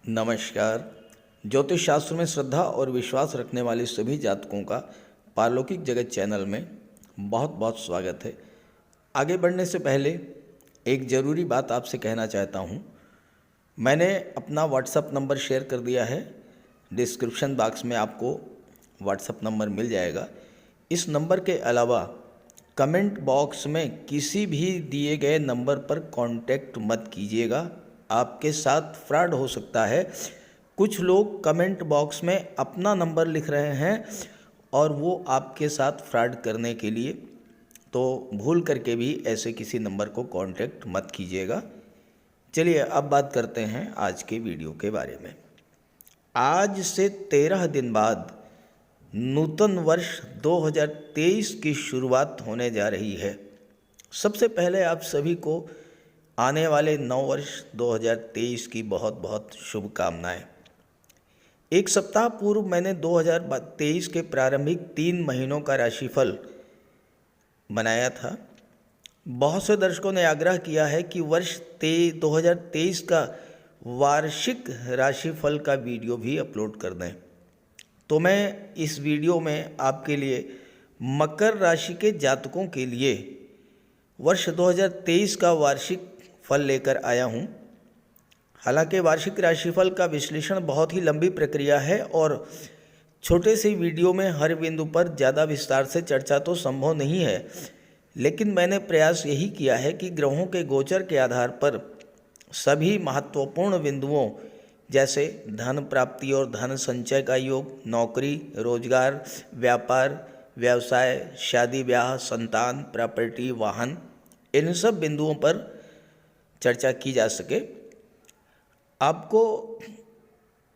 नमस्कार। ज्योतिष शास्त्र में श्रद्धा और विश्वास रखने वाले सभी जातकों का पारलौकिक जगत चैनल में बहुत बहुत स्वागत है। आगे बढ़ने से पहले एक ज़रूरी बात आपसे कहना चाहता हूँ। मैंने अपना व्हाट्सएप नंबर शेयर कर दिया है। डिस्क्रिप्शन बॉक्स में आपको व्हाट्सएप नंबर मिल जाएगा। इस नंबर के अलावा कमेंट बॉक्स में किसी भी दिए गए नंबर पर कांटेक्ट मत कीजिएगा, आपके साथ फ्रॉड हो सकता है। कुछ लोग कमेंट बॉक्स में अपना नंबर लिख रहे हैं और वो आपके साथ फ्रॉड करने के लिए, तो भूल करके भी ऐसे किसी नंबर को कांटेक्ट मत कीजिएगा। चलिए अब बात करते हैं आज के वीडियो के बारे में। आज से 13 दिन बाद नूतन वर्ष 2023 की शुरुआत होने जा रही है। सबसे पहले आप सभी को आने वाले नव वर्ष 2023 की बहुत बहुत शुभकामनाएं। एक सप्ताह पूर्व मैंने 2023 के प्रारंभिक 3 महीनों का राशिफल बनाया था। बहुत से दर्शकों ने आग्रह किया है कि वर्ष 2023 का वार्षिक राशिफल का वीडियो भी अपलोड कर दें, तो मैं इस वीडियो में आपके लिए मकर राशि के जातकों के लिए वर्ष 2023 का वार्षिक फल लेकर आया हूँ। हालांकि वार्षिक राशिफल का विश्लेषण बहुत ही लंबी प्रक्रिया है और छोटे से वीडियो में हर बिंदु पर ज़्यादा विस्तार से चर्चा तो संभव नहीं है, लेकिन मैंने प्रयास यही किया है कि ग्रहों के गोचर के आधार पर सभी महत्वपूर्ण बिंदुओं जैसे धन प्राप्ति और धन संचय का योग, नौकरी, रोजगार, व्यापार, व्यवसाय, शादी ब्याह, संतान, प्रॉपर्टी, वाहन, इन सब बिंदुओं पर चर्चा की जा सके। आपको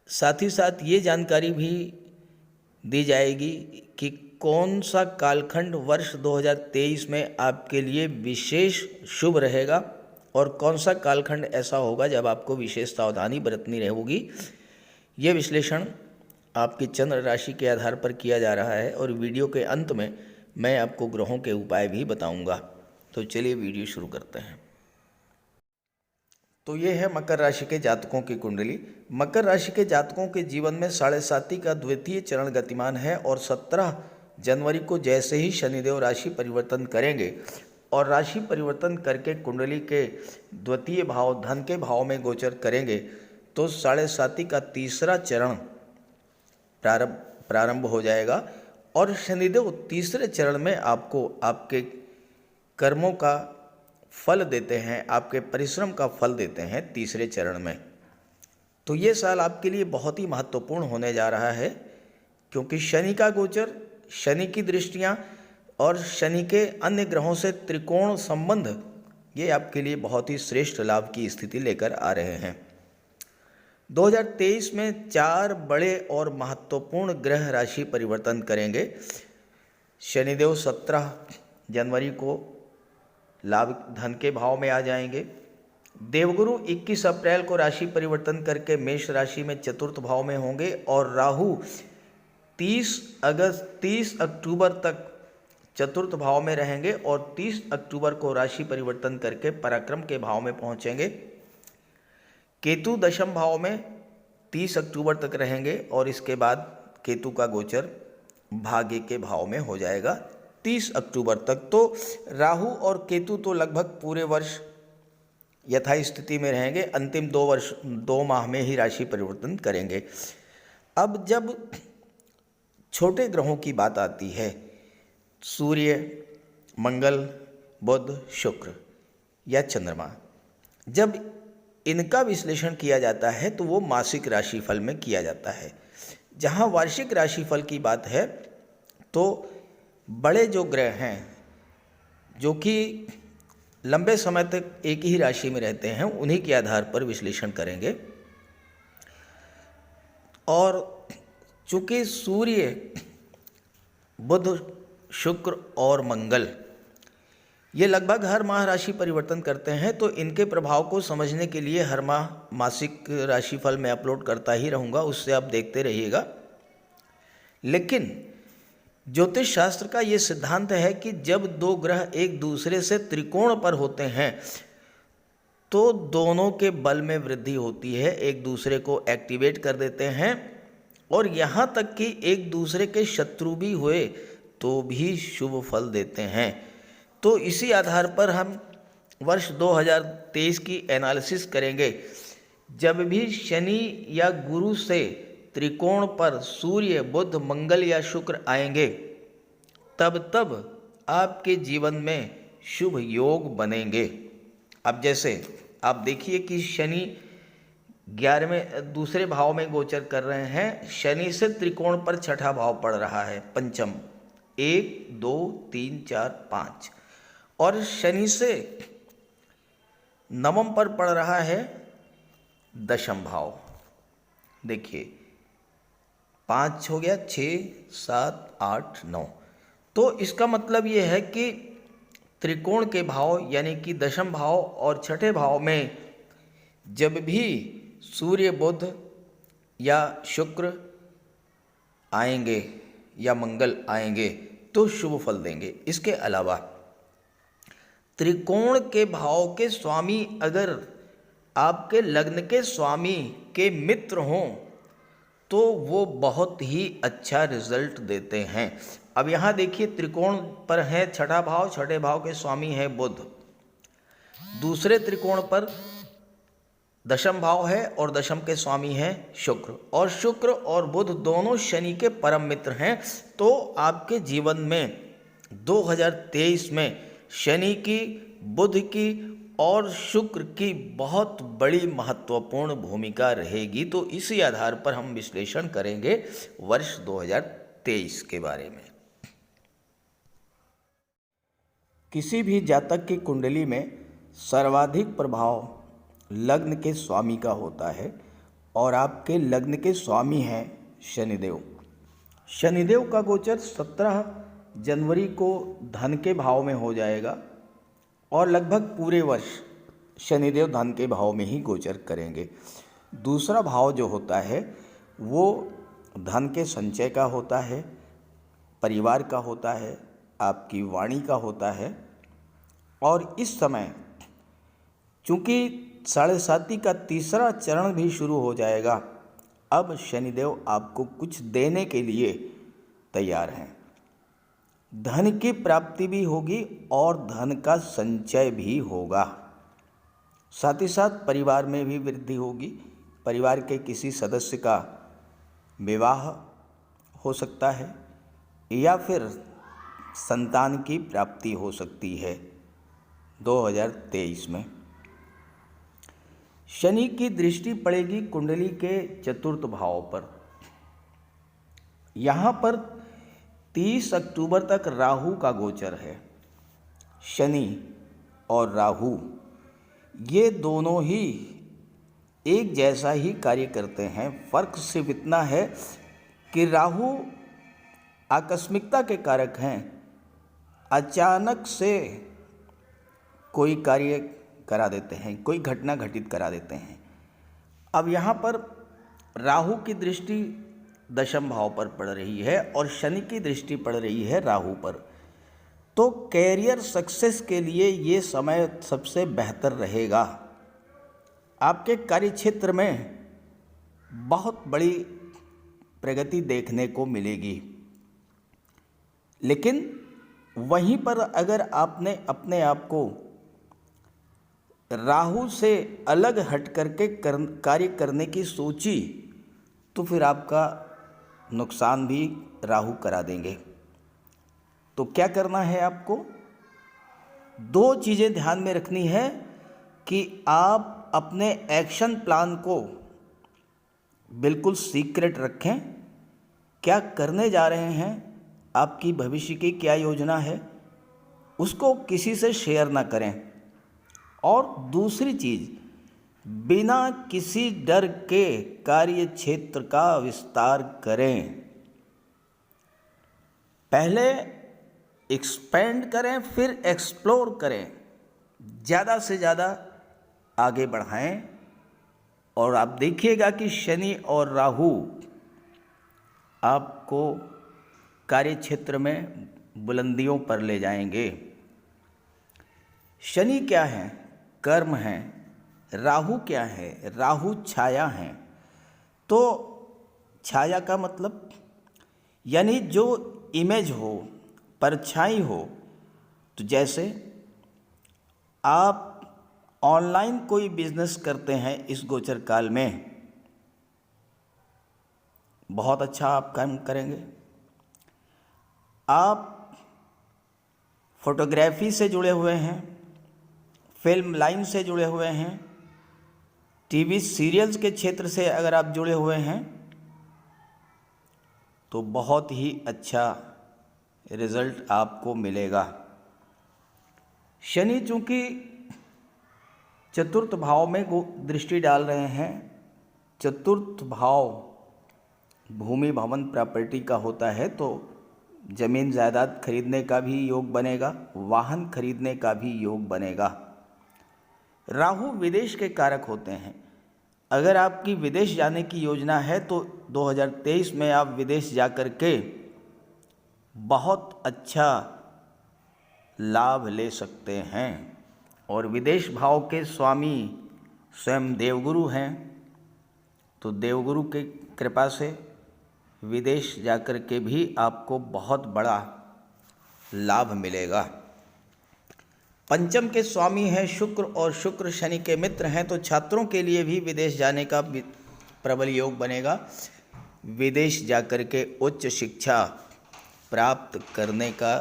साथ ही साथ ये जानकारी भी दी जाएगी कि कौन सा कालखंड वर्ष 2023 में आपके लिए विशेष शुभ रहेगा और कौन सा कालखंड ऐसा होगा जब आपको विशेष सावधानी बरतनी होगी। ये विश्लेषण आपकी चंद्र राशि के आधार पर किया जा रहा है और वीडियो के अंत में मैं आपको ग्रहों के उपाय भी बताऊंगा। तो चलिए वीडियो शुरू करते हैं। तो ये है मकर राशि के जातकों की कुंडली। मकर राशि के जातकों के जीवन में 7.5 का द्वितीय चरण गतिमान है और 17 जनवरी को जैसे ही शनिदेव राशि परिवर्तन करेंगे और राशि परिवर्तन करके कुंडली के द्वितीय भाव धन के भाव में गोचर करेंगे, तो 7.5 का तीसरा चरण प्रारंभ हो जाएगा और शनिदेव तीसरे चरण में आपको आपके कर्मों का फल देते हैं, आपके परिश्रम का फल देते हैं तीसरे चरण में। तो ये साल आपके लिए बहुत ही महत्वपूर्ण होने जा रहा है, क्योंकि शनि का गोचर, शनि की दृष्टियां और शनि के अन्य ग्रहों से त्रिकोण संबंध, ये आपके लिए बहुत ही श्रेष्ठ लाभ की स्थिति लेकर आ रहे हैं। 2023 में 4 बड़े और महत्वपूर्ण ग्रह राशि परिवर्तन करेंगे। शनिदेव 17 जनवरी को लाभ धन के भाव में आ जाएंगे। देवगुरु 21 अप्रैल को राशि परिवर्तन करके मेष राशि में चतुर्थ भाव में होंगे और राहु 30 अक्टूबर तक चतुर्थ भाव में रहेंगे और 30 अक्टूबर को राशि परिवर्तन करके पराक्रम के भाव में पहुंचेंगे। केतु दशम भाव में 30 अक्टूबर तक रहेंगे और इसके बाद केतु का गोचर भाग्य के भाव में हो जाएगा 30 अक्टूबर तक। तो राहु और केतु तो लगभग पूरे वर्ष यथास्थिति में रहेंगे, अंतिम 2 माह में ही राशि परिवर्तन करेंगे। अब जब छोटे ग्रहों की बात आती है, सूर्य, मंगल, बुध, शुक्र या चंद्रमा, जब इनका विश्लेषण किया जाता है तो वो मासिक राशिफल में किया जाता है। जहाँ वार्षिक राशिफल की बात है तो बड़े जो ग्रह हैं जो कि लंबे समय तक एक ही राशि में रहते हैं, उन्हीं के आधार पर विश्लेषण करेंगे। और चूंकि सूर्य, बुध, शुक्र और मंगल ये लगभग हर माह राशि परिवर्तन करते हैं, तो इनके प्रभाव को समझने के लिए हर माह मासिक राशिफल मैं अपलोड करता ही रहूँगा, उससे आप देखते रहिएगा। लेकिन ज्योतिष शास्त्र का ये सिद्धांत है कि जब 2 ग्रह एक दूसरे से त्रिकोण पर होते हैं तो दोनों के बल में वृद्धि होती है, एक दूसरे को एक्टिवेट कर देते हैं, और यहाँ तक कि एक दूसरे के शत्रु भी हुए तो भी शुभ फल देते हैं। तो इसी आधार पर हम वर्ष 2023 की एनालिसिस करेंगे। जब भी शनि या गुरु से त्रिकोण पर सूर्य, बुध, मंगल या शुक्र आएंगे, तब तब आपके जीवन में शुभ योग बनेंगे। अब जैसे आप देखिए कि शनि 11वें दूसरे भाव में गोचर कर रहे हैं, शनि से त्रिकोण पर छठा भाव पड़ रहा है, पंचम, 1 2 3 4 5, और शनि से नवम पर पड़ रहा है दशम भाव। देखिए 5 हो गया, 6 7 8 9। तो इसका मतलब ये है कि त्रिकोण के भाव यानी कि दशम भाव और छठे भाव में जब भी सूर्य, बुध या शुक्र आएंगे या मंगल आएंगे तो शुभ फल देंगे। इसके अलावा त्रिकोण के भाव के स्वामी अगर आपके लग्न के स्वामी के मित्र हों तो वो बहुत ही अच्छा रिजल्ट देते हैं। अब यहाँ देखिए त्रिकोण पर है छठा भाव, छठे भाव के स्वामी है बुध, दूसरे त्रिकोण पर दशम भाव है और दशम के स्वामी है शुक्र, और शुक्र और बुध दोनों शनि के परम मित्र हैं। तो आपके जीवन में 2023 में शनि की, बुध की और शुक्र की बहुत बड़ी महत्वपूर्ण भूमिका रहेगी। तो इसी आधार पर हम विश्लेषण करेंगे वर्ष 2023 के बारे में। किसी भी जातक की कुंडली में सर्वाधिक प्रभाव लग्न के स्वामी का होता है, और आपके लग्न के स्वामी हैं शनिदेव। शनिदेव का गोचर 17 जनवरी को धन के भाव में हो जाएगा, और लगभग पूरे वर्ष शनिदेव धन के भाव में ही गोचर करेंगे। दूसरा भाव जो होता है वो धन के संचय का होता है, परिवार का होता है, आपकी वाणी का होता है। और इस समय चूँकि 7.5 का तीसरा चरण भी शुरू हो जाएगा, अब शनिदेव आपको कुछ देने के लिए तैयार हैं। धन की प्राप्ति भी होगी और धन का संचय भी होगा। साथ ही साथ परिवार में भी वृद्धि होगी, परिवार के किसी सदस्य का विवाह हो सकता है या फिर संतान की प्राप्ति हो सकती है 2023 में। शनि की दृष्टि पड़ेगी कुंडली के चतुर्थ भाव पर। यहाँ पर 30 अक्टूबर तक राहु का गोचर है। शनि और राहु ये दोनों ही एक जैसा ही कार्य करते हैं। फर्क सिर्फ इतना है कि राहु आकस्मिकता के कारक हैं, अचानक से कोई कार्य करा देते हैं, कोई घटना घटित करा देते हैं। अब यहाँ पर राहु की दृष्टि दशम भाव पर पड़ रही है और शनि की दृष्टि पड़ रही है राहु पर। तो कैरियर सक्सेस के लिए ये समय सबसे बेहतर रहेगा। आपके कार्य क्षेत्र में बहुत बड़ी प्रगति देखने को मिलेगी, लेकिन वहीं पर अगर आपने अपने आप को राहु से अलग हट करके कार्य करने की सोची तो फिर आपका नुकसान भी राहु करा देंगे। तो क्या करना है आपको? 2 चीज़ें ध्यान में रखनी है कि आप अपने एक्शन प्लान को बिल्कुल सीक्रेट रखें। क्या करने जा रहे हैं, आपकी भविष्य की क्या योजना है, उसको किसी से शेयर ना करें। और दूसरी चीज़, बिना किसी डर के कार्य क्षेत्र का विस्तार करें। पहले एक्सपेंड करें, फिर एक्सप्लोर करें, ज़्यादा से ज़्यादा आगे बढ़ाएं। और आप देखिएगा कि शनि और राहु आपको कार्य क्षेत्र में बुलंदियों पर ले जाएंगे। शनि क्या है? कर्म है, राहु क्या है? राहु छाया है। तो छाया का मतलब यानी जो इमेज हो, परछाई हो। तो जैसे आप ऑनलाइन कोई बिजनेस करते हैं इस गोचर काल में, बहुत अच्छा आप काम करेंगे। आप फोटोग्राफी से जुड़े हुए हैं, फिल्म लाइन से जुड़े हुए हैं, टीवी सीरियल्स के क्षेत्र से अगर आप जुड़े हुए हैं तो बहुत ही अच्छा रिजल्ट आपको मिलेगा। शनि चूंकि चतुर्थ भाव में दृष्टि डाल रहे हैं, चतुर्थ भाव भूमि भवन प्रॉपर्टी का होता है, तो जमीन जायदाद खरीदने का भी योग बनेगा, वाहन खरीदने का भी योग बनेगा। राहु विदेश के कारक होते हैं। अगर आपकी विदेश जाने की योजना है तो 2023 में आप विदेश जाकर के बहुत अच्छा लाभ ले सकते हैं। और विदेश भाव के स्वामी स्वयं देवगुरु हैं, तो देवगुरु के कृपा से विदेश जाकर के भी आपको बहुत बड़ा लाभ मिलेगा। पंचम के स्वामी हैं शुक्र और शुक्र शनि के मित्र हैं, तो छात्रों के लिए भी विदेश जाने का प्रबल योग बनेगा। विदेश जाकर के उच्च शिक्षा प्राप्त करने का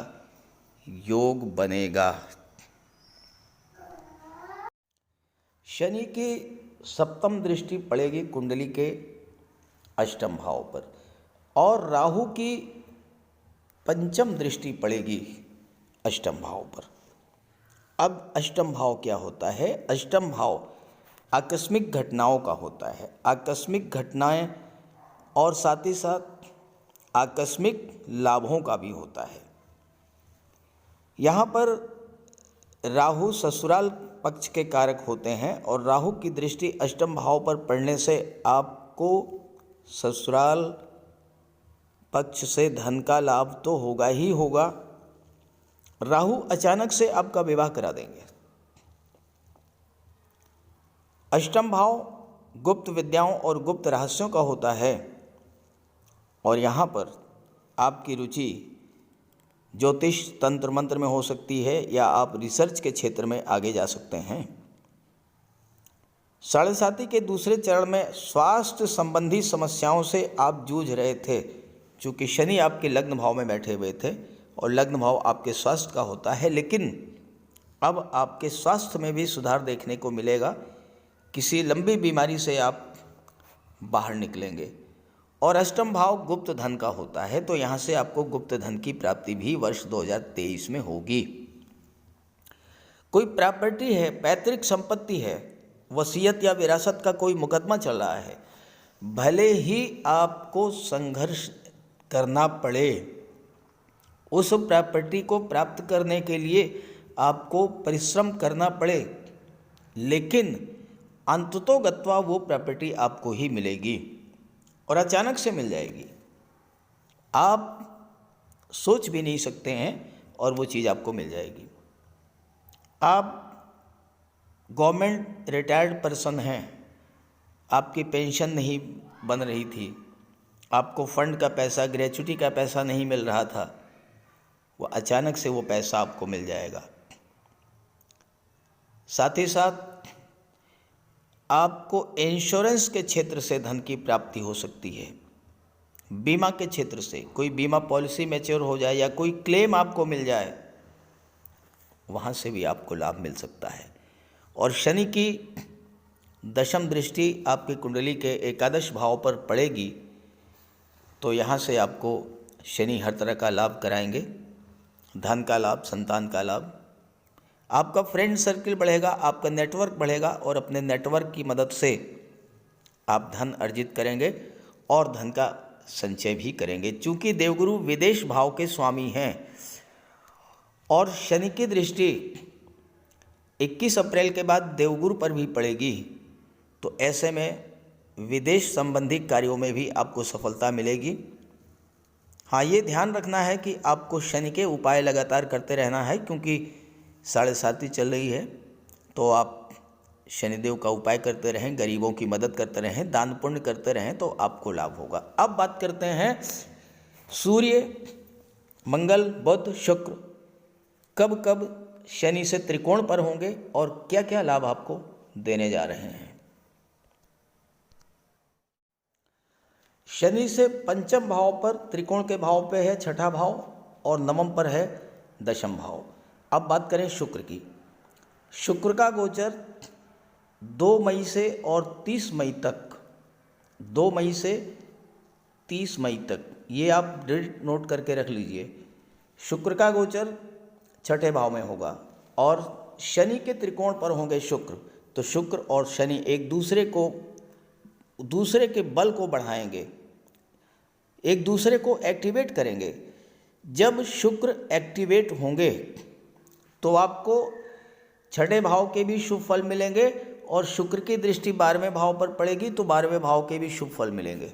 योग बनेगा। शनि की सप्तम दृष्टि पड़ेगी कुंडली के अष्टम भाव पर और राहु की पंचम दृष्टि पड़ेगी अष्टम भाव पर। अब अष्टम भाव क्या होता है? अष्टम भाव आकस्मिक घटनाओं का होता है। आकस्मिक घटनाएं और साथ ही साथ आकस्मिक लाभों का भी होता है। यहाँ पर राहु ससुराल पक्ष के कारक होते हैं और राहु की दृष्टि अष्टम भाव पर पड़ने से आपको ससुराल पक्ष से धन का लाभ तो होगा ही होगा। राहु अचानक से आपका विवाह करा देंगे। अष्टम भाव गुप्त विद्याओं और गुप्त रहस्यों का होता है और यहाँ पर आपकी रुचि ज्योतिष तंत्र मंत्र में हो सकती है या आप रिसर्च के क्षेत्र में आगे जा सकते हैं। साढ़े साती के दूसरे चरण में स्वास्थ्य संबंधी समस्याओं से आप जूझ रहे थे, चूँकि शनि आपके लग्न भाव में बैठे हुए थे और लग्न भाव आपके स्वास्थ्य का होता है, लेकिन अब आपके स्वास्थ्य में भी सुधार देखने को मिलेगा। किसी लंबी बीमारी से आप बाहर निकलेंगे। और अष्टम भाव गुप्त धन का होता है, तो यहाँ से आपको गुप्त धन की प्राप्ति भी वर्ष 2023 में होगी। कोई प्रॉपर्टी है, पैतृक संपत्ति है, वसीयत या विरासत का कोई मुकदमा चल रहा है, भले ही आपको संघर्ष करना पड़े, उस प्रॉपर्टी को प्राप्त करने के लिए आपको परिश्रम करना पड़े, लेकिन अंततोगत्वा वो प्रॉपर्टी आपको ही मिलेगी और अचानक से मिल जाएगी। आप सोच भी नहीं सकते हैं और वो चीज़ आपको मिल जाएगी। आप गवर्नमेंट रिटायर्ड पर्सन हैं, आपकी पेंशन नहीं बन रही थी, आपको फंड का पैसा, ग्रेच्युटी का पैसा नहीं मिल रहा था, वो अचानक से वो पैसा आपको मिल जाएगा। साथ ही साथ आपको इंश्योरेंस के क्षेत्र से धन की प्राप्ति हो सकती है। बीमा के क्षेत्र से कोई बीमा पॉलिसी मैच्योर हो जाए या कोई क्लेम आपको मिल जाए, वहाँ से भी आपको लाभ मिल सकता है। और शनि की दशम दृष्टि आपकी कुंडली के एकादश भाव पर पड़ेगी, तो यहाँ से आपको शनि हर तरह का लाभ कराएंगे। धन का लाभ, संतान का लाभ, आपका फ्रेंड सर्किल बढ़ेगा, आपका नेटवर्क बढ़ेगा और अपने नेटवर्क की मदद से आप धन अर्जित करेंगे और धन का संचय भी करेंगे। चूँकि देवगुरु विदेश भाव के स्वामी हैं और शनि की दृष्टि 21 अप्रैल के बाद देवगुरु पर भी पड़ेगी, तो ऐसे में विदेश संबंधी कार्यों में भी आपको सफलता मिलेगी। हाँ, ये ध्यान रखना है कि आपको शनि के उपाय लगातार करते रहना है, क्योंकि साढ़े साती चल रही है, तो आप शनिदेव का उपाय करते रहें, गरीबों की मदद करते रहें, दान पुण्य करते रहें तो आपको लाभ होगा। अब बात करते हैं सूर्य, मंगल, बुध, शुक्र कब कब शनि से त्रिकोण पर होंगे और क्या क्या लाभ आपको देने जा रहे हैं। शनि से पंचम भाव पर त्रिकोण के भाव पे है छठा भाव और नवम पर है दशम भाव। अब बात करें शुक्र की। शुक्र का गोचर 2 मई से और 30 मई तक, 2 मई से 30 मई तक, ये आप डेट नोट करके रख लीजिए। शुक्र का गोचर छठे भाव में होगा और शनि के त्रिकोण पर होंगे शुक्र, तो शुक्र और शनि एक दूसरे के बल को बढ़ाएंगे, एक दूसरे को एक्टिवेट करेंगे। जब शुक्र एक्टिवेट होंगे तो आपको छठे भाव के भी शुभ फल मिलेंगे और शुक्र की दृष्टि 12वें भाव पर पड़ेगी तो 12वें भाव के भी शुभ फल मिलेंगे।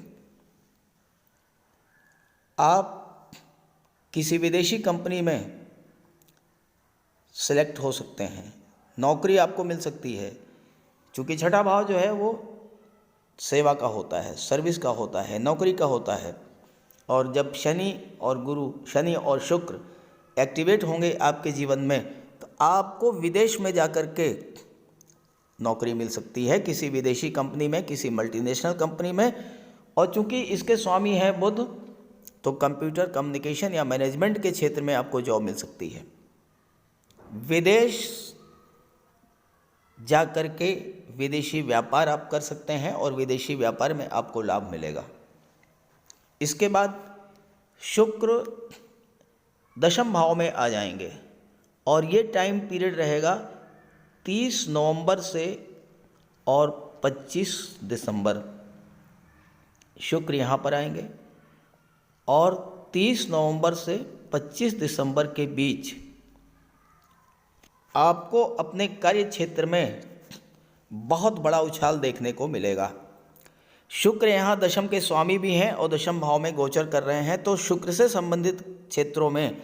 आप किसी विदेशी कंपनी में सेलेक्ट हो सकते हैं, नौकरी आपको मिल सकती है, क्योंकि छठा भाव जो है वो सेवा का होता है, सर्विस का होता है, नौकरी का होता है। और जब शनि और शुक्र एक्टिवेट होंगे आपके जीवन में तो आपको विदेश में जाकर के नौकरी मिल सकती है, किसी विदेशी कंपनी में, किसी मल्टीनेशनल कंपनी में। और चूंकि इसके स्वामी हैं बुध, तो कंप्यूटर, कम्युनिकेशन या मैनेजमेंट के क्षेत्र में आपको जॉब मिल सकती है। विदेश जा कर के विदेशी व्यापार आप कर सकते हैं और विदेशी व्यापार में आपको लाभ मिलेगा। इसके बाद शुक्र दशम भाव में आ जाएंगे और ये टाइम पीरियड रहेगा 30 नवंबर से और 25 दिसंबर। शुक्र यहाँ पर आएंगे और 30 नवंबर से 25 दिसंबर के बीच आपको अपने कार्य क्षेत्र में बहुत बड़ा उछाल देखने को मिलेगा। शुक्र यहाँ दशम के स्वामी भी हैं और दशम भाव में गोचर कर रहे हैं, तो शुक्र से संबंधित क्षेत्रों में,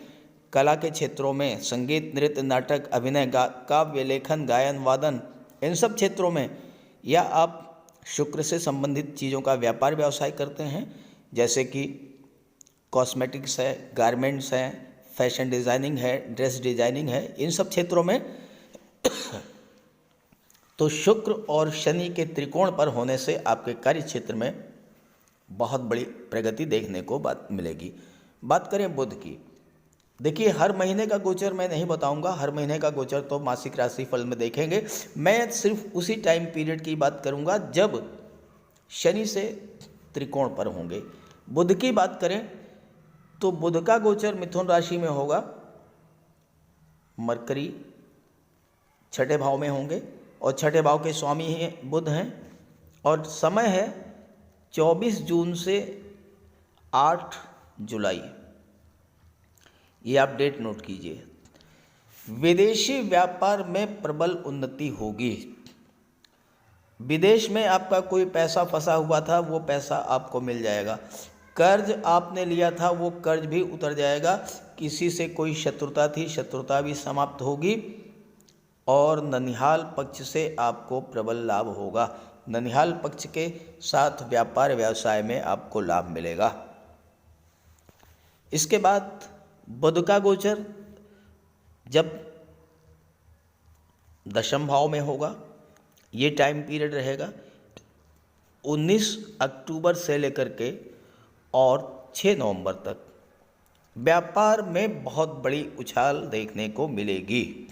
कला के क्षेत्रों में, संगीत, नृत्य, नाटक, अभिनय, काव्य लेखन, गायन, वादन, इन सब क्षेत्रों में, या आप शुक्र से संबंधित चीज़ों का व्यापार व्यवसाय करते हैं, जैसे कि कॉस्मेटिक्स है, गारमेंट्स हैं, फैशन डिज़ाइनिंग है, ड्रेस डिज़ाइनिंग है, इन सब क्षेत्रों में तो शुक्र और शनि के त्रिकोण पर होने से आपके कार्य क्षेत्र में बहुत बड़ी प्रगति देखने को मिलेगी। बात करें बुध की। देखिए, हर महीने का गोचर मैं नहीं बताऊंगा, हर महीने का गोचर तो मासिक राशि फल में देखेंगे। मैं सिर्फ उसी टाइम पीरियड की बात करूंगा जब शनि से त्रिकोण पर होंगे। बुध की बात करें तो बुध का गोचर मिथुन राशि में होगा, मरकरी छठे भाव में होंगे और छठे भाव के स्वामी हैं बुध हैं, और समय है 24 जून से 8 जुलाई। ये आप डेट नोट कीजिए। विदेशी व्यापार में प्रबल उन्नति होगी। विदेश में आपका कोई पैसा फंसा हुआ था, वो पैसा आपको मिल जाएगा। कर्ज आपने लिया था, वो कर्ज भी उतर जाएगा। किसी से कोई शत्रुता थी, शत्रुता भी समाप्त होगी और ननिहाल पक्ष से आपको प्रबल लाभ होगा। ननिहाल पक्ष के साथ व्यापार व्यवसाय में आपको लाभ मिलेगा। इसके बाद बुध का गोचर जब दशम भाव में होगा, ये टाइम पीरियड रहेगा 19 अक्टूबर से लेकर के और 6 नवंबर तक। व्यापार में बहुत बड़ी उछाल देखने को मिलेगी।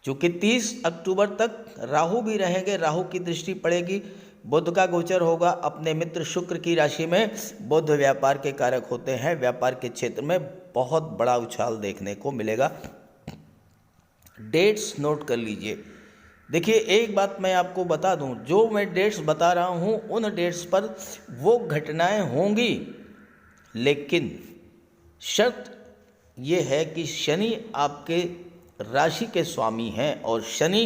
चूँकि 30 अक्टूबर तक राहु भी रहेंगे, राहु की दृष्टि पड़ेगी। बुध का गोचर होगा अपने मित्र शुक्र की राशि में। बुध व्यापार के कारक होते हैं, व्यापार के क्षेत्र में बहुत बड़ा उछाल देखने को मिलेगा। डेट्स नोट कर लीजिए। देखिए, एक बात मैं आपको बता दूं, जो मैं डेट्स बता रहा हूं उन डेट्स पर वो घटनाएं होंगी, लेकिन शर्त ये है कि शनि आपके राशि के स्वामी हैं और शनि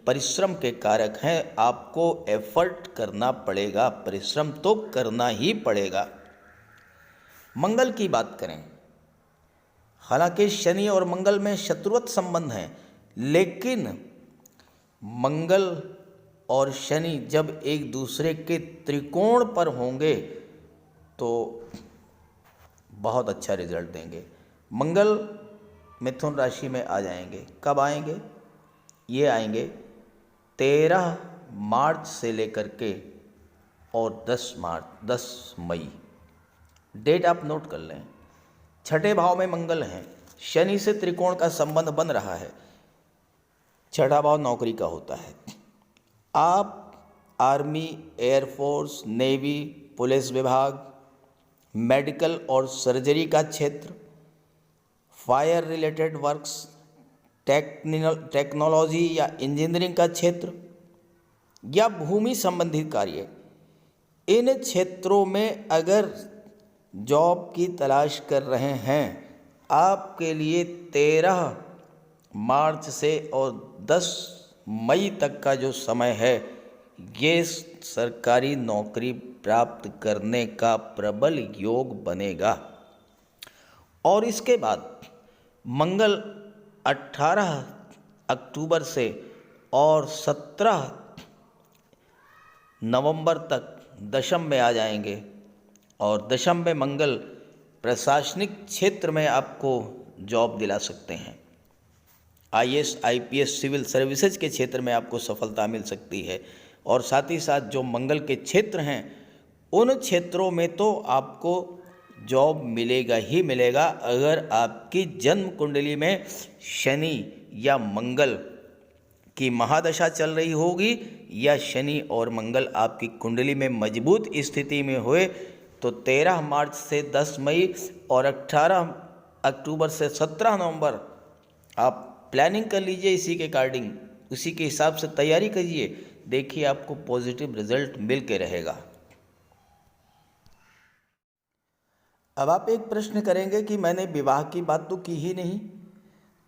परिश्रम के कारक हैं। आपको एफर्ट करना पड़ेगा, परिश्रम तो करना ही पड़ेगा। मंगल की बात करें, हालांकि शनि और मंगल में शत्रुवत संबंध है, लेकिन मंगल और शनि जब एक दूसरे के त्रिकोण पर होंगे तो बहुत अच्छा रिजल्ट देंगे। मंगल मिथुन राशि में आ जाएंगे। कब आएंगे? ये आएंगे 13 मार्च से लेकर के और 10 मई। डेट आप नोट कर लें। छठे भाव में मंगल हैं, शनि से त्रिकोण का संबंध बन रहा है। छठा भाव नौकरी का होता है। आप आर्मी, एयरफोर्स, नेवी, पुलिस विभाग, मेडिकल और सर्जरी का क्षेत्र, फायर रिलेटेड वर्क्स, टेक्नोलॉजी या इंजीनियरिंग का क्षेत्र या भूमि संबंधित कार्य, इन क्षेत्रों में अगर जॉब की तलाश कर रहे हैं, आपके लिए 13 मार्च से और 10 मई तक का जो समय है, ये सरकारी नौकरी प्राप्त करने का प्रबल योग बनेगा। और इसके बाद मंगल 18 अक्टूबर से और 17 नवंबर तक दशम में आ जाएंगे। और दशम में मंगल प्रशासनिक क्षेत्र में आपको जॉब दिला सकते हैं। IAS, IPS, सिविल सर्विसेज के क्षेत्र में आपको सफलता मिल सकती है। और साथ ही साथ जो मंगल के क्षेत्र हैं, उन क्षेत्रों में तो आपको जॉब मिलेगा ही मिलेगा अगर आपकी जन्म कुंडली में शनि या मंगल की महादशा चल रही होगी, या शनि और मंगल आपकी कुंडली में मजबूत स्थिति में हुए तो 13 मार्च से 10 मई और 18 अक्टूबर से 17 नवंबर आप प्लानिंग कर लीजिए। इसी के अकॉर्डिंग, उसी के हिसाब से तैयारी करिए। देखिए आपको पॉजिटिव रिजल्ट मिल के रहेगा। अब आप एक प्रश्न करेंगे कि मैंने विवाह की बात तो की ही नहीं,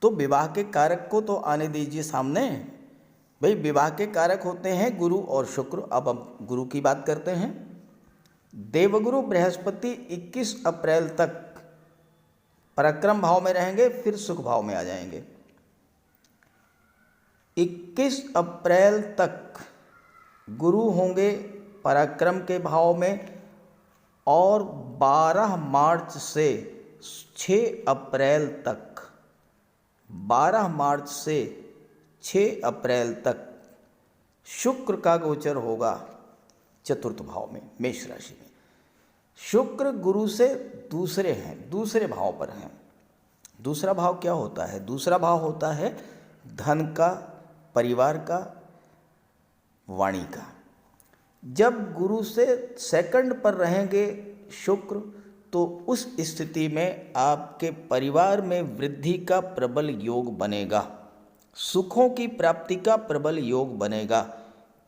तो विवाह के कारक को तो आने दीजिए सामने। भाई, विवाह के कारक होते हैं गुरु और शुक्र। अब हम गुरु की बात करते हैं। देवगुरु बृहस्पति 21 अप्रैल तक पराक्रम भाव में रहेंगे, फिर सुख भाव में आ जाएंगे। 21 अप्रैल तक गुरु होंगे पराक्रम के भाव में, और 12 मार्च से 6 अप्रैल तक 12 मार्च से 6 अप्रैल तक शुक्र का गोचर होगा चतुर्थ भाव में, मेष राशि में। शुक्र गुरु से दूसरे भाव पर हैं। दूसरा भाव क्या होता है? दूसरा भाव होता है धन का, परिवार का, वाणी का। जब गुरु से सेकंड पर रहेंगे शुक्र, तो उस स्थिति में आपके परिवार में वृद्धि का प्रबल योग बनेगा, सुखों की प्राप्ति का प्रबल योग बनेगा।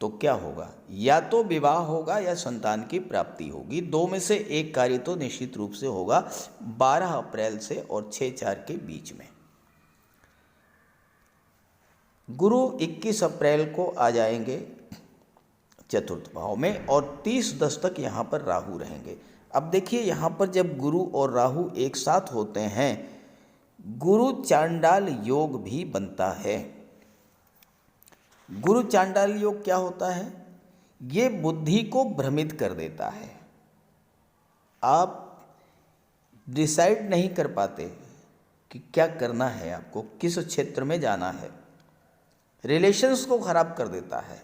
तो क्या होगा? या तो विवाह होगा या संतान की प्राप्ति होगी। दो में से एक कार्य तो निश्चित रूप से होगा 12 अप्रैल से और 6-4 के बीच में। गुरु 21 अप्रैल को आ जाएंगे चतुर्थ भाव में, और 30-10 तक यहाँ पर राहु रहेंगे। अब देखिए, यहाँ पर जब गुरु और राहु एक साथ होते हैं, गुरु चांडाल योग भी बनता है। गुरु चांडाल योग क्या होता है? ये बुद्धि को भ्रमित कर देता है। आप डिसाइड नहीं कर पाते कि क्या करना है, आपको किस क्षेत्र में जाना है। रिलेशंस को खराब कर देता है,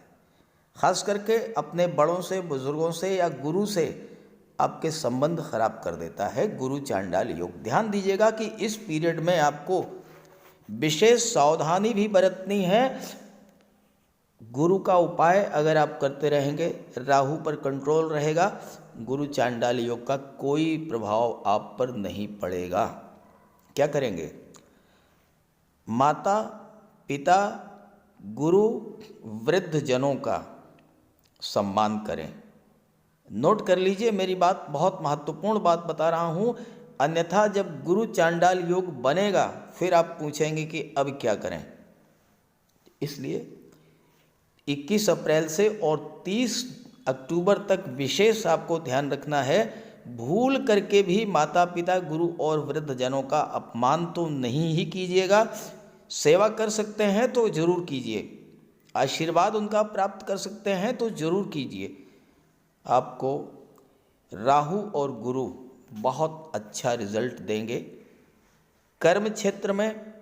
खास करके अपने बड़ों से, बुजुर्गों से या गुरु से आपके संबंध खराब कर देता है गुरु चांडाल योग। ध्यान दीजिएगा कि इस पीरियड में आपको विशेष सावधानी भी बरतनी है। गुरु का उपाय अगर आप करते रहेंगे, राहु पर कंट्रोल रहेगा, गुरु चांडाल योग का कोई प्रभाव आप पर नहीं पड़ेगा। क्या करेंगे? माता पिता, गुरु, वृद्ध जनों का सम्मान करें। नोट कर लीजिए, मेरी बात बहुत महत्वपूर्ण बात बता रहा हूँ, अन्यथा जब गुरु चांडाल योग बनेगा फिर आप पूछेंगे कि अब क्या करें। इसलिए 21 अप्रैल से और 30 अक्टूबर तक विशेष आपको ध्यान रखना है। भूल करके भी माता पिता, गुरु और वृद्ध जनों का अपमान तो नहीं ही कीजिएगा। सेवा कर सकते हैं तो जरूर कीजिए। आशीर्वाद उनका प्राप्त कर सकते हैं तो जरूर कीजिए। आपको राहु और गुरु बहुत अच्छा रिजल्ट देंगे। कर्म क्षेत्र में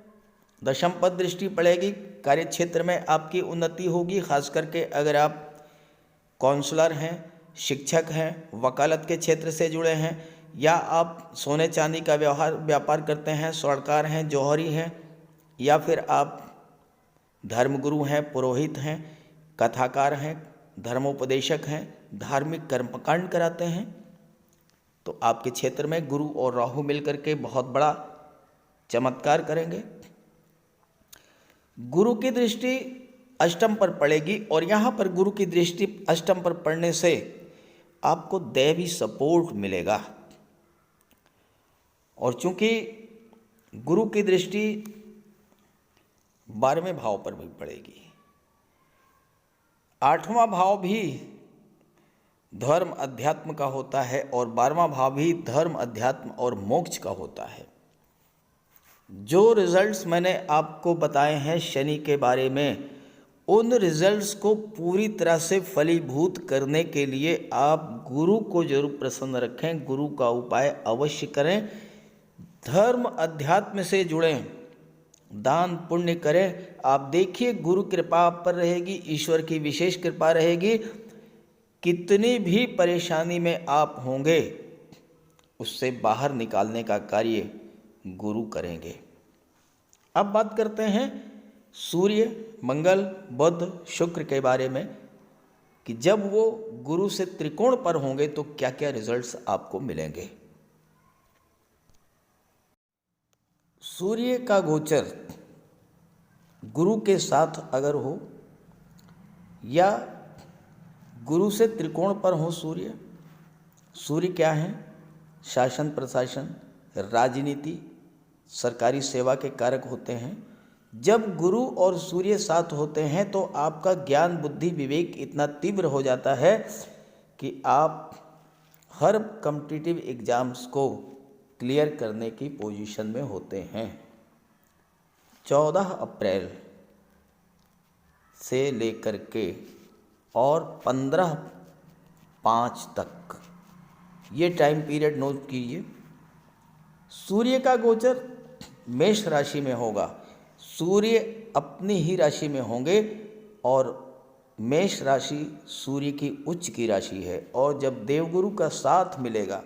दशम पद दृष्टि पड़ेगी, कार्य क्षेत्र में आपकी उन्नति होगी। खास करके अगर आप काउंसलर हैं, शिक्षक हैं, वकालत के क्षेत्र से जुड़े हैं, या आप सोने चांदी का व्यापार करते हैं, स्वर्णकार हैं, जौहरी हैं, या फिर आप धर्मगुरु हैं, पुरोहित हैं, कथाकार हैं, धर्मोपदेशक हैं, धार्मिक कर्मकांड कराते हैं, तो आपके क्षेत्र में गुरु और राहु मिलकर के बहुत बड़ा चमत्कार करेंगे। गुरु की दृष्टि अष्टम पर पड़ेगी और यहाँ पर गुरु की दृष्टि अष्टम पर पड़ने से आपको दैवी सपोर्ट मिलेगा। और चूंकि गुरु की दृष्टि 12वें भाव पर भी पड़ेगी, 8वां भाव भी धर्म अध्यात्म का होता है और 12वां भाव भी धर्म अध्यात्म और मोक्ष का होता है। जो रिजल्ट्स मैंने आपको बताए हैं शनि के बारे में, उन रिजल्ट्स को पूरी तरह से फलीभूत करने के लिए आप गुरु को जरूर प्रसन्न रखें, गुरु का उपाय अवश्य करें, धर्म अध्यात्म से जुड़ें, दान पुण्य करें। आप देखिए गुरु कृपा आप पर रहेगी, ईश्वर की विशेष कृपा रहेगी। कितनी भी परेशानी में आप होंगे उससे बाहर निकालने का कार्य गुरु करेंगे। अब बात करते हैं सूर्य, मंगल, बुध, शुक्र के बारे में कि जब वो गुरु से त्रिकोण पर होंगे तो क्या क्या रिजल्ट्स आपको मिलेंगे। सूर्य का गोचर गुरु के साथ अगर हो या गुरु से त्रिकोण पर हो सूर्य क्या है? शासन प्रशासन, राजनीति, सरकारी सेवा के कारक होते हैं। जब गुरु और सूर्य साथ होते हैं तो आपका ज्ञान, बुद्धि, विवेक इतना तीव्र हो जाता है कि आप हर कॉम्पिटिटिव एग्जाम्स को क्लियर करने की पोजीशन में होते हैं। 14 अप्रैल से लेकर के और 15/5 तक ये टाइम पीरियड नोट कीजिए। सूर्य का गोचर मेष राशि में होगा। सूर्य अपनी ही राशि में होंगे और मेष राशि सूर्य की उच्च की राशि है। और जब देवगुरु का साथ मिलेगा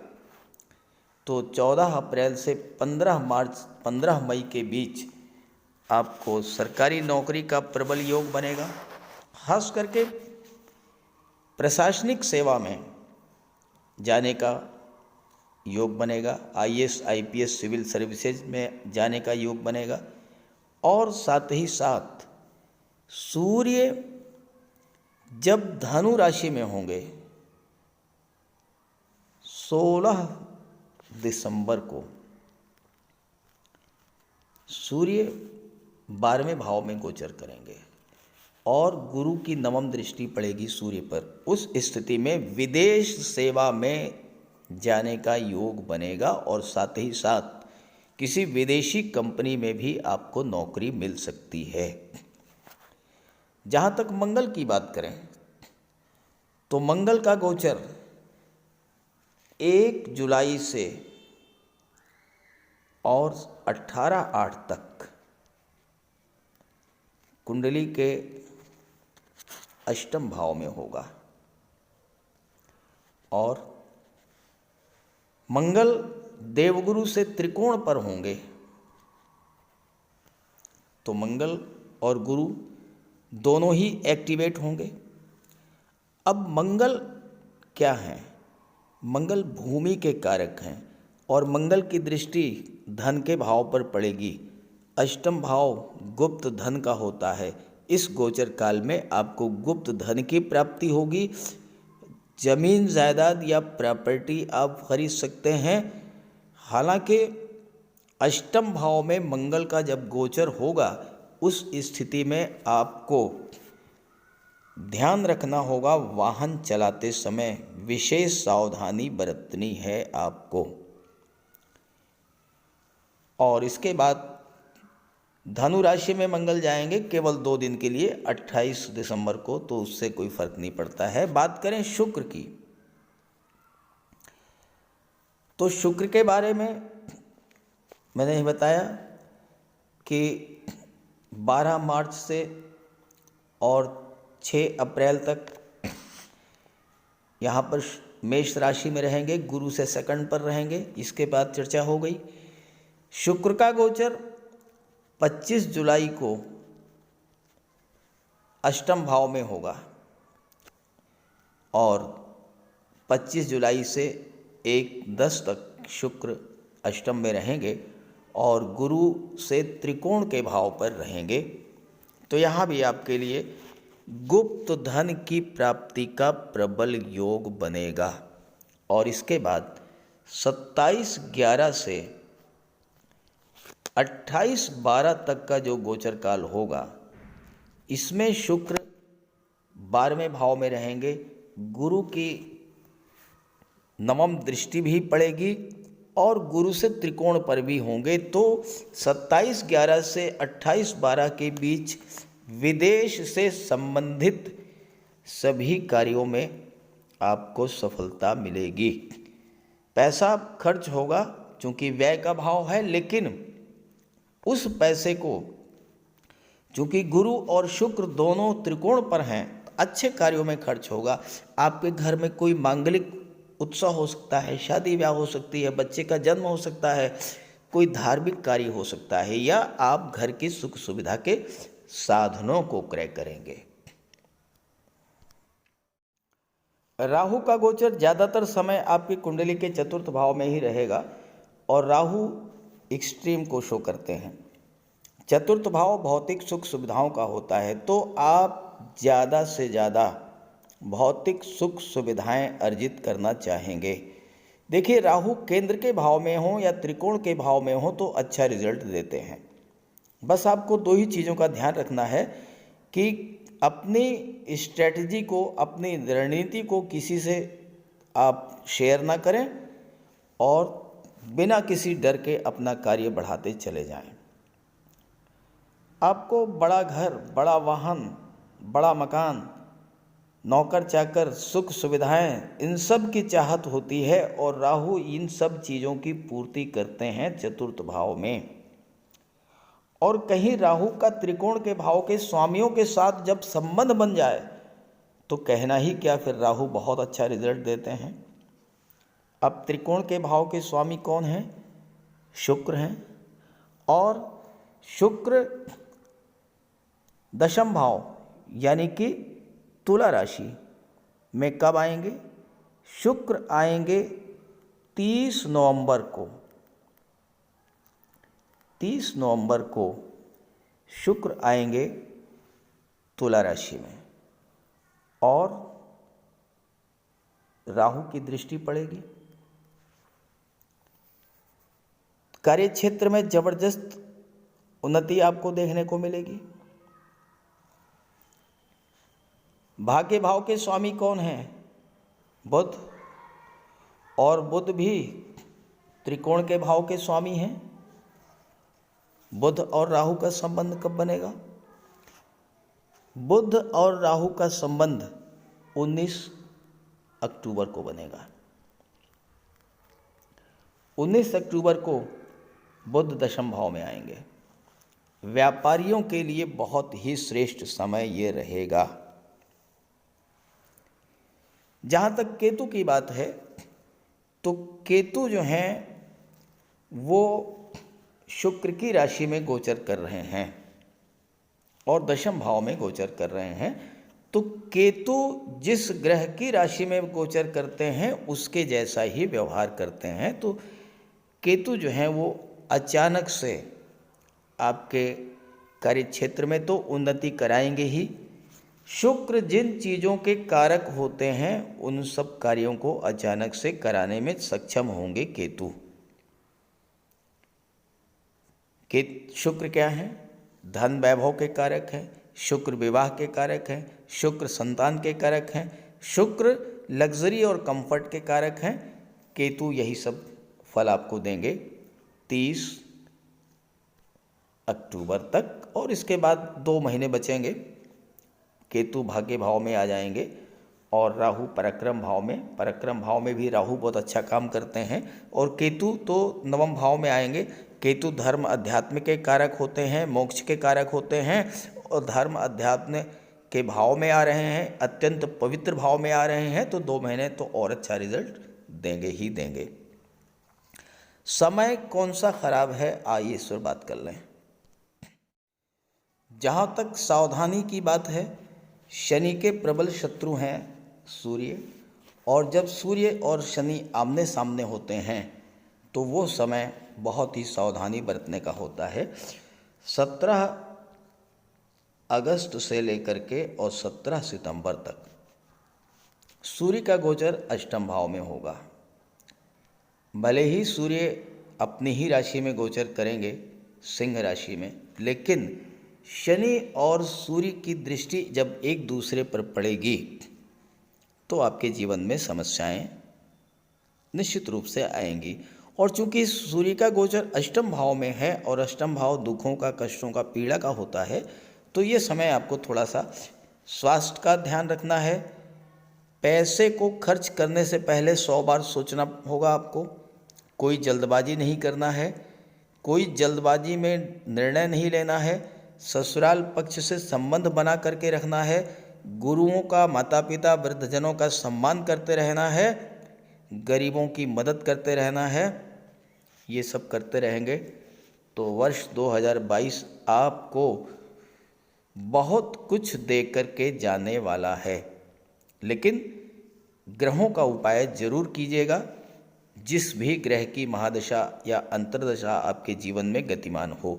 तो 14 अप्रैल से 15 मई के बीच आपको सरकारी नौकरी का प्रबल योग बनेगा। खास करके प्रशासनिक सेवा में जाने का योग बनेगा, IAS, IPS, सिविल सर्विसेज में जाने का योग बनेगा। और साथ ही साथ सूर्य जब धनु राशि में होंगे 16 दिसंबर को सूर्य 12वें भाव में गोचर करेंगे और गुरु की नवम दृष्टि पड़ेगी सूर्य पर। उस स्थिति में विदेश सेवा में जाने का योग बनेगा और साथ ही साथ किसी विदेशी कंपनी में भी आपको नौकरी मिल सकती है। जहाँ तक मंगल की बात करें तो मंगल का गोचर 1 जुलाई से और 18/8 तक कुंडली के अष्टम भाव में होगा। और मंगल देवगुरु से त्रिकोण पर होंगे तो मंगल और गुरु दोनों ही एक्टिवेट होंगे। अब मंगल क्या है? मंगल भूमि के कारक हैं और मंगल की दृष्टि धन के भाव पर पड़ेगी। अष्टम भाव गुप्त धन का होता है। इस गोचर काल में आपको गुप्त धन की प्राप्ति होगी। जमीन, जायदाद या प्रॉपर्टी आप खरीद सकते हैं। हालांकि अष्टम भाव में मंगल का जब गोचर होगा उस स्थिति में आपको ध्यान रखना होगा, वाहन चलाते समय विशेष सावधानी बरतनी है आपको। और इसके बाद धनु राशि में मंगल जाएंगे केवल 2 दिन के लिए 28 दिसंबर को, तो उससे कोई फर्क नहीं पड़ता है। बात करें शुक्र की, तो शुक्र के बारे में मैंने ही बताया कि 12 मार्च से और 6 अप्रैल तक यहाँ पर मेष राशि में रहेंगे, गुरु से सेकंड पर रहेंगे। इसके बाद चर्चा हो गई। शुक्र का गोचर 25 जुलाई को अष्टम भाव में होगा और 25 जुलाई से 1-10 तक शुक्र अष्टम में रहेंगे और गुरु से त्रिकोण के भाव पर रहेंगे। तो यहाँ भी आपके लिए गुप्त धन की प्राप्ति का प्रबल योग बनेगा। और इसके बाद 27/11 से 28/12 तक का जो गोचर काल होगा, इसमें शुक्र 12वें भाव में रहेंगे, गुरु की नवम दृष्टि भी पड़ेगी और गुरु से त्रिकोण पर भी होंगे। तो 27/11 से 28/12 के बीच विदेश से संबंधित सभी कार्यों में आपको सफलता मिलेगी। पैसा खर्च होगा चूँकि व्यय का भाव है, लेकिन उस पैसे को चूँकि गुरु और शुक्र दोनों त्रिकोण पर हैं, अच्छे कार्यों में खर्च होगा। आपके घर में कोई मांगलिक उत्सव हो सकता है, शादी ब्याह हो सकती है, बच्चे का जन्म हो सकता है, कोई धार्मिक कार्य हो सकता है, या आप घर की सुख सुविधा के साधनों को क्रय करेंगे। राहु का गोचर ज़्यादातर समय आपकी कुंडली के चतुर्थ भाव में ही रहेगा और राहु एक्सट्रीम को शो करते हैं। चतुर्थ भाव भौतिक सुख सुविधाओं का होता है, तो आप ज़्यादा से ज़्यादा भौतिक सुख सुविधाएं अर्जित करना चाहेंगे। देखिए, राहु केंद्र के भाव में हो या त्रिकोण के भाव में हो तो अच्छा रिजल्ट देते हैं। बस आपको 2 ही चीज़ों का ध्यान रखना है कि अपनी स्ट्रेटजी को, अपनी रणनीति को किसी से आप शेयर ना करें और बिना किसी डर के अपना कार्य बढ़ाते चले जाएं। आपको बड़ा घर, बड़ा वाहन, बड़ा मकान, नौकर चाकर, सुख सुविधाएं, इन सब की चाहत होती है और राहु इन सब चीज़ों की पूर्ति करते हैं चतुर्थ भाव में। और कहीं राहु का त्रिकोण के भाव के स्वामियों के साथ जब संबंध बन जाए तो कहना ही क्या, फिर राहु बहुत अच्छा रिजल्ट देते हैं। अब त्रिकोण के भाव के स्वामी कौन हैं? शुक्र हैं। और शुक्र दशम भाव यानी कि तुला राशि में कब आएंगे? शुक्र आएंगे 30 नवंबर को। 30 नवंबर को शुक्र आएंगे तुला राशि में और राहु की दृष्टि पड़ेगी। कार्य क्षेत्र में जबरदस्त उन्नति आपको देखने को मिलेगी। भाग्य भाव के स्वामी कौन हैं? बुध। और बुध भी त्रिकोण के भाव के स्वामी हैं। बुध और राहु का संबंध कब बनेगा? बुध और राहु का संबंध 19 अक्टूबर को बनेगा। 19 अक्टूबर को बुध दशम भाव में आएंगे। व्यापारियों के लिए बहुत ही श्रेष्ठ समय ये रहेगा। जहाँ तक केतु की बात है तो केतु जो हैं वो शुक्र की राशि में गोचर कर रहे हैं और दशम भाव में गोचर कर रहे हैं। तो केतु जिस ग्रह की राशि में गोचर करते हैं उसके जैसा ही व्यवहार करते हैं। तो केतु जो हैं वो अचानक से आपके कार्य क्षेत्र में तो उन्नति कराएंगे ही। शुक्र जिन चीज़ों के कारक होते हैं उन सब कार्यों को अचानक से कराने में सक्षम होंगे केतु। शुक्र क्या है? धन वैभव के कारक हैं, शुक्र विवाह के कारक हैं, शुक्र संतान के कारक हैं, शुक्र लग्जरी और कंफर्ट के कारक हैं। केतु यही सब फल आपको देंगे 30 अक्टूबर तक, और इसके बाद 2 महीने बचेंगे। केतु भाग्य भाव में आ जाएंगे और राहु पराक्रम भाव में भी राहु बहुत अच्छा काम करते हैं, और केतु तो नवम भाव में आएंगे। केतु धर्म अध्यात्म के कारक होते हैं, मोक्ष के कारक होते हैं, और धर्म अध्यात्म के भाव में आ रहे हैं, अत्यंत पवित्र भाव में आ रहे हैं, तो 2 महीने तो और अच्छा रिजल्ट देंगे ही देंगे। समय कौन सा खराब है, आइए इस पर बात कर लें। जहाँ तक सावधानी की बात है, शनि के प्रबल शत्रु हैं सूर्य, और जब सूर्य और शनि आमने सामने होते हैं तो वो समय बहुत ही सावधानी बरतने का होता है। 17 अगस्त से लेकर के और 17 सितंबर तक सूर्य का गोचर अष्टम भाव में होगा। भले ही सूर्य अपनी ही राशि में गोचर करेंगे, सिंह राशि में, लेकिन शनि और सूर्य की दृष्टि जब एक दूसरे पर पड़ेगी तो आपके जीवन में समस्याएं निश्चित रूप से आएंगी। और चूंकि सूर्य का गोचर अष्टम भाव में है और अष्टम भाव दुखों का, कष्टों का, पीड़ा का होता है, तो ये समय आपको थोड़ा सा स्वास्थ्य का ध्यान रखना है। पैसे को खर्च करने से पहले 100 बार सोचना होगा आपको। कोई जल्दबाजी नहीं करना है, कोई जल्दबाजी में निर्णय नहीं लेना है। ससुराल पक्ष से संबंध बना करके रखना है। गुरुओं का, माता पिता, वृद्धजनों का सम्मान करते रहना है। गरीबों की मदद करते रहना है। ये सब करते रहेंगे तो वर्ष 2022 आपको बहुत कुछ दे करके जाने वाला है। लेकिन ग्रहों का उपाय जरूर कीजिएगा, जिस भी ग्रह की महादशा या अंतर्दशा आपके जीवन में गतिमान हो।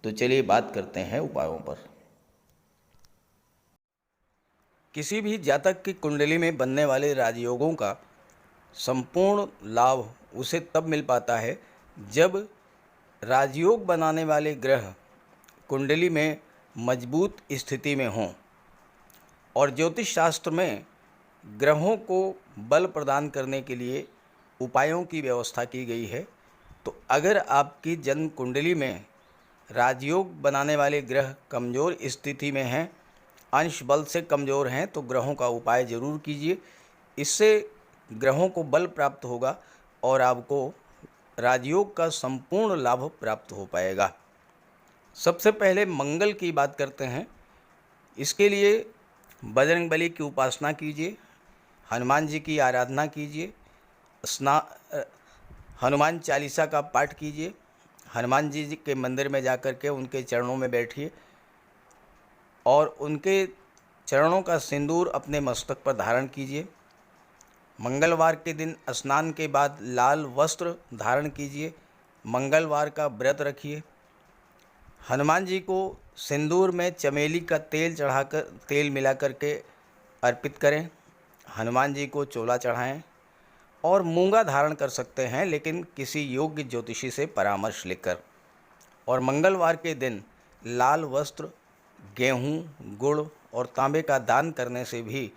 तो चलिए बात करते हैं उपायों पर। किसी भी जातक की कुंडली में बनने वाले राजयोगों का संपूर्ण लाभ उसे तब मिल पाता है जब राजयोग बनाने वाले ग्रह कुंडली में मजबूत स्थिति में हों। और ज्योतिष शास्त्र में ग्रहों को बल प्रदान करने के लिए उपायों की व्यवस्था की गई है। तो अगर आपकी जन्म कुंडली में राजयोग बनाने वाले ग्रह कमज़ोर स्थिति में हैं, अंश बल से कमज़ोर हैं, तो ग्रहों का उपाय ज़रूर कीजिए। इससे ग्रहों को बल प्राप्त होगा और आपको राजयोग का संपूर्ण लाभ प्राप्त हो पाएगा। सबसे पहले मंगल की बात करते हैं। इसके लिए बजरंगबली की उपासना कीजिए, हनुमान जी की आराधना कीजिए, हनुमान चालीसा का पाठ कीजिए, हनुमान जी के मंदिर में जाकर के उनके चरणों में बैठिए और उनके चरणों का सिंदूर अपने मस्तक पर धारण कीजिए। मंगलवार के दिन स्नान के बाद लाल वस्त्र धारण कीजिए। मंगलवार का व्रत रखिए। हनुमान जी को सिंदूर में चमेली का तेल मिला करके अर्पित करें। हनुमान जी को चोला चढ़ाएं और मूंगा धारण कर सकते हैं, लेकिन किसी योग्य ज्योतिषी से परामर्श लेकर। और मंगलवार के दिन लाल वस्त्र, गेहूँ, गुड़ और तांबे का दान करने से भी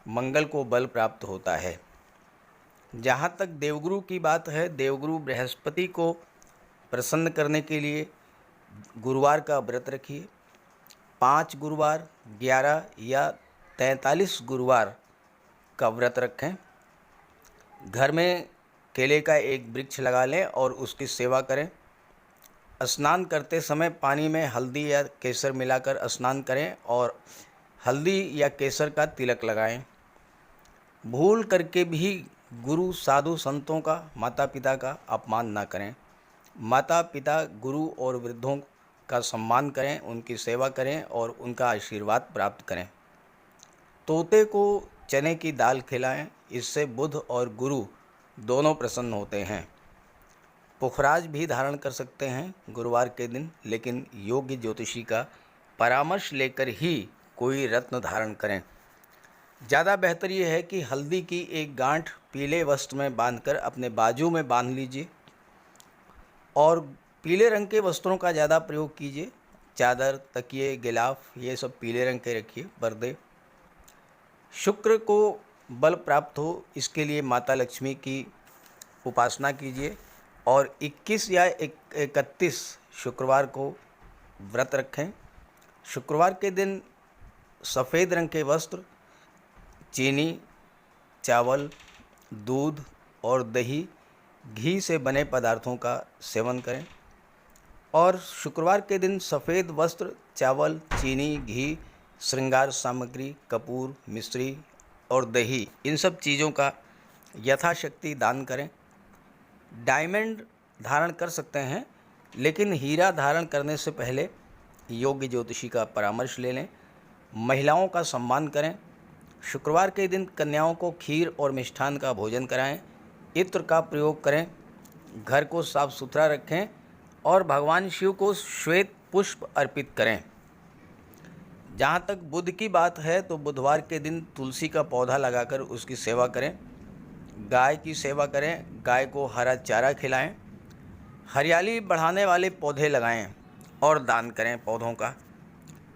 मंगल को बल प्राप्त होता है। जहाँ तक देवगुरु की बात है, देवगुरु बृहस्पति को प्रसन्न करने के लिए गुरुवार का व्रत रखिए। 5 गुरुवार, 11 या 43 गुरुवार का व्रत रखें। घर में केले का एक वृक्ष लगा लें और उसकी सेवा करें। स्नान करते समय पानी में हल्दी या केसर मिलाकर स्नान करें और हल्दी या केसर का तिलक लगाएं। भूल करके भी गुरु, साधु, संतों का, माता पिता का अपमान ना करें। माता पिता, गुरु और वृद्धों का सम्मान करें, उनकी सेवा करें और उनका आशीर्वाद प्राप्त करें। तोते को चने की दाल खिलाएं, इससे बुध और गुरु दोनों प्रसन्न होते हैं। पुखराज भी धारण कर सकते हैं गुरुवार के दिन, लेकिन योग्य ज्योतिषी का परामर्श लेकर ही कोई रत्न धारण करें। ज़्यादा बेहतर ये है कि हल्दी की एक गांठ पीले वस्त्र में बांधकर अपने बाजू में बांध लीजिए और पीले रंग के वस्त्रों का ज़्यादा प्रयोग कीजिए। चादर, तकिए, गिलाफ ये सब पीले रंग के रखिए, पर्दे। शुक्र को बल प्राप्त हो, इसके लिए माता लक्ष्मी की उपासना कीजिए और 21 या 31 शुक्रवार को व्रत रखें। शुक्रवार के दिन सफ़ेद रंग के वस्त्र, चीनी, चावल, दूध और दही, घी से बने पदार्थों का सेवन करें। और शुक्रवार के दिन सफ़ेद वस्त्र, चावल, चीनी, घी, श्रृंगार सामग्री, कपूर, मिश्री और दही, इन सब चीज़ों का यथाशक्ति दान करें। डायमंड धारण कर सकते हैं, लेकिन हीरा धारण करने से पहले योग्य ज्योतिषी का परामर्श ले लें। महिलाओं का सम्मान करें। शुक्रवार के दिन कन्याओं को खीर और मिष्ठान का भोजन कराएं। इत्र का प्रयोग करें। घर को साफ सुथरा रखें और भगवान शिव को श्वेत पुष्प अर्पित करें। जहाँ तक बुध की बात है तो बुधवार के दिन तुलसी का पौधा लगाकर उसकी सेवा करें। गाय की सेवा करें। गाय को हरा चारा खिलाएं। हरियाली बढ़ाने वाले पौधे लगाएं और दान करें पौधों का,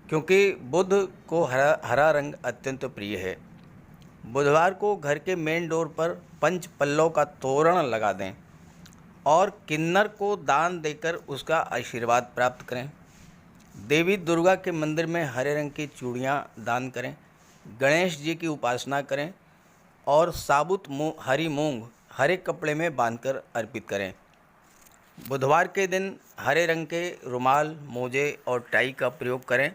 क्योंकि बुध को हरा रंग अत्यंत प्रिय है। बुधवार को घर के मेन डोर पर पंच पल्लव का तोरण लगा दें और किन्नर को दान देकर उसका आशीर्वाद प्राप्त करें। देवी दुर्गा के मंदिर में हरे रंग की चूड़ियाँ दान करें। गणेश जी की उपासना करें और साबुत हरी मूंग हरे कपड़े में बांधकर अर्पित करें। बुधवार के दिन हरे रंग के रुमाल, मोजे और टाई का प्रयोग करें।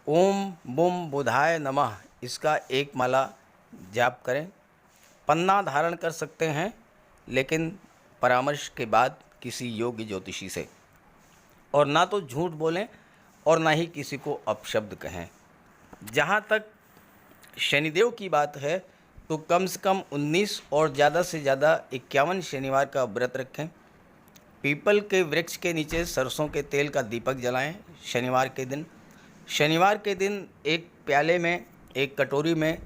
ओम बुम बुधाय नमः इसका एक माला जाप करें। पन्ना धारण कर सकते हैं, लेकिन परामर्श के बाद किसी योग्य ज्योतिषी से। और ना तो झूठ बोलें और ना ही किसी को अपशब्द कहें। जहाँ तक शनिदेव की बात है तो कम से कम 19 और ज़्यादा से ज़्यादा 51 शनिवार का व्रत रखें। पीपल के वृक्ष के नीचे सरसों के तेल का दीपक जलाएं। शनिवार के दिन एक प्याले में, एक कटोरी में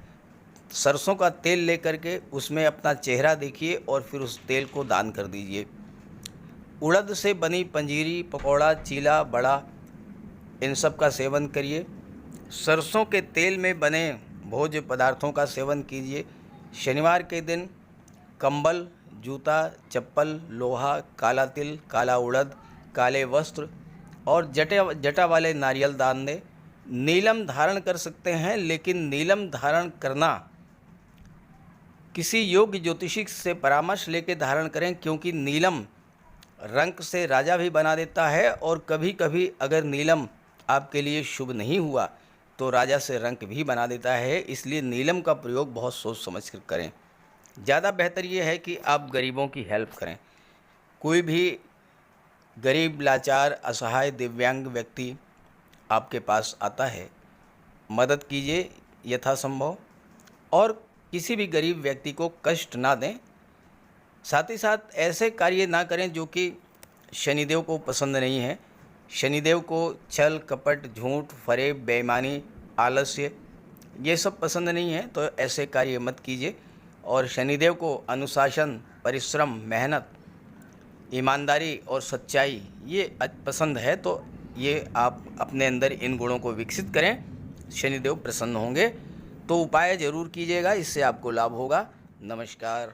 सरसों का तेल लेकर के उसमें अपना चेहरा देखिए और फिर उस तेल को दान कर दीजिए। उड़द से बनी पंजीरी, पकौड़ा, चीला, बड़ा, इन सब का सेवन करिए। सरसों के तेल में बने भोज्य पदार्थों का सेवन कीजिए। शनिवार के दिन कंबल, जूता, चप्पल, लोहा, काला तिल, काला उड़द, काले वस्त्र और जटा वाले नारियल दान दें। नीलम धारण कर सकते हैं, लेकिन नीलम धारण करना किसी योग्य ज्योतिषी से परामर्श लेकर धारण करें, क्योंकि नीलम रंग से राजा भी बना देता है और कभी कभी अगर नीलम आपके लिए शुभ नहीं हुआ तो राजा से रंक भी बना देता है। इसलिए नीलम का प्रयोग बहुत सोच समझ कर करें। ज़्यादा बेहतर ये है कि आप गरीबों की हेल्प करें। कोई भी गरीब, लाचार, असहाय, दिव्यांग व्यक्ति आपके पास आता है, मदद कीजिए यथासंभव और किसी भी गरीब व्यक्ति को कष्ट ना दें। साथ ही साथ ऐसे कार्य ना करें जो कि शनिदेव को पसंद नहीं है। शनिदेव को छल, कपट, झूठ, फरेब, बेईमानी, आलस्य ये सब पसंद नहीं है, तो ऐसे कार्य मत कीजिए। और शनिदेव को अनुशासन, परिश्रम, मेहनत, ईमानदारी और सच्चाई ये पसंद है, तो ये आप अपने अंदर इन गुणों को विकसित करें, शनिदेव प्रसन्न होंगे। तो उपाय ज़रूर कीजिएगा, इससे आपको लाभ होगा। नमस्कार।